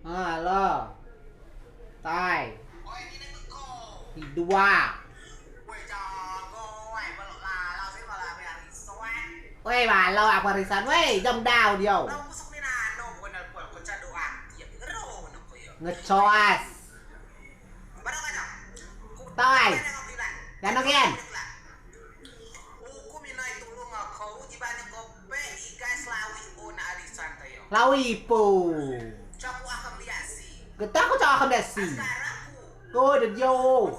Halo. Tai. Dua. Weh, malo aku arisan, weh, jam daw dia. Ngecoas. Tai. Dan again. Lawi po. Kita ko sa akin desi. Ko de yo.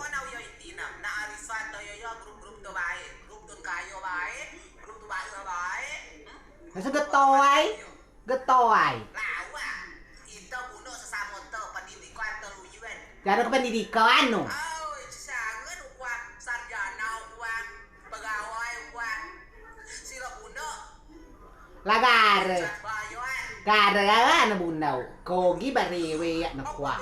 Nasa getoy. Getoy. Gak ada pendidikan no. Lagar. Gara na bunaw. Kogi barewe na kwa.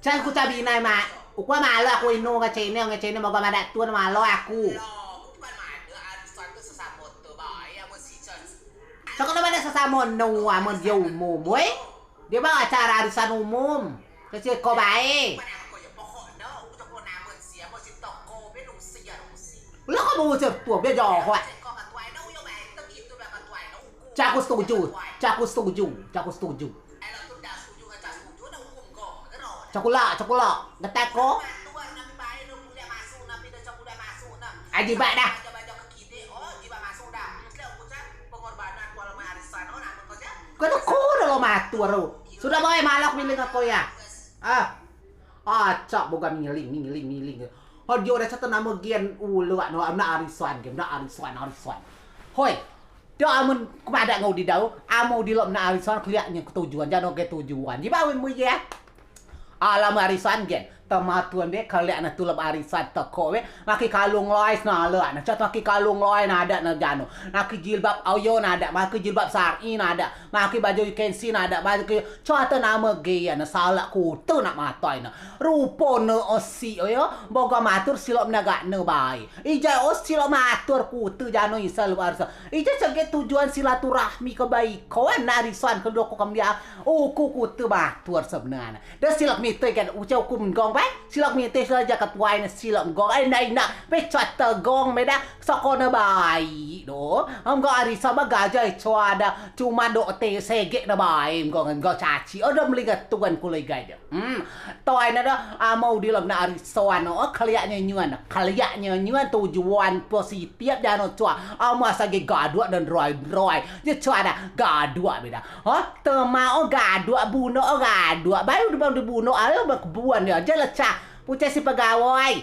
Chan ku sabi na ma. Ukwa malo ako ino nga channel magmamadat tuwa na malo ako. Saka naman na sasamon no amon yo mo boy. Di ba acara arisan umum? Kasi ko bae. Wala ka mo sa tuwa biya jo. Cha aku setuju. Cakula. Ngetek ko. Aji bak dah. Kau tu dah lo matu ro. Sudah boy malak miling aku ya. Cak boga miling. Hodio dah satu nama gian ulu no amna arisan. Hoi. Dia amun kepada ngau di dau, amo di lom na arisan keliaknya ketujuan, jangan ke tujuan. Di bawah mu ya. Alam arisan gen. Tematuan be kalian na tulab arisan toko be maki kalung lois na la na chat maki kalung lois na ada na jano maki jilbab auyo na ada maki jilbab sari na ada maki baju kensi na ada baju chat nama ge na salah ku tu nak matoi na rupo ne osi yo boga matur silop naga ne bai ija osi lo matur ku tu jano isal arsa ija sebagai tujuan silaturahmi kebaikan arisan kedua ko kam dia ku tu matur sebenarnya dah silap mitoi kan ucau ku menggong silap mite saja ketuai na silap gong ay na pechat gong meda sakona bai do am go ari sama gajah cuada cuma do te sege na bai gong go caci ada melihat tuan kulai gaya toy na da mau di lam na ari soan no kaliaknya nyuan tujuan positif jano cua ama sage gadua dan roy je cuada gadua beda temao gadua buno gadua bayu di buno ayo berkebuan ya jelas punya si pegawai,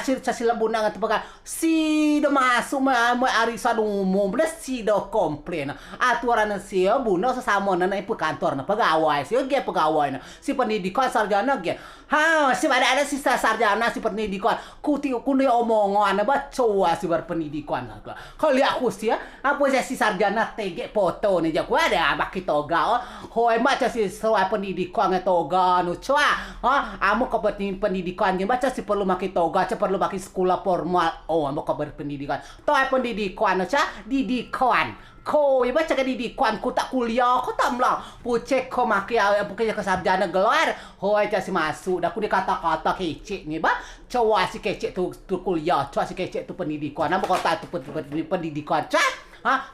si lebuna ngat pegawai, si do masuk arisan umum, si do komplain, aturan si buno sesama na ipu kantor na pegawai, si pegawai na, si pendidikan sarjana si ada si sarjana si pendidikan, kuti omongan baca si berpendidikan kalau aku sih apa si sarjana tege foto nih jago ada baki toga, hoi baca si soal pendidikan toga nu cua, amu pendidikan baca si perlu makin toga, perlu makin sekolah formal, amu berpendidikan, toh pendidikan didikan. Ko iba cakap didikan ku tak kuliah ko tamlang pucek ko makia punya kesarjana gelar hoi si masuk dah ku dikata-kata kecek ni ba cowok si kecek tu kuliah cowok si kecek tu pendidikan nama kota tu pendidikan cak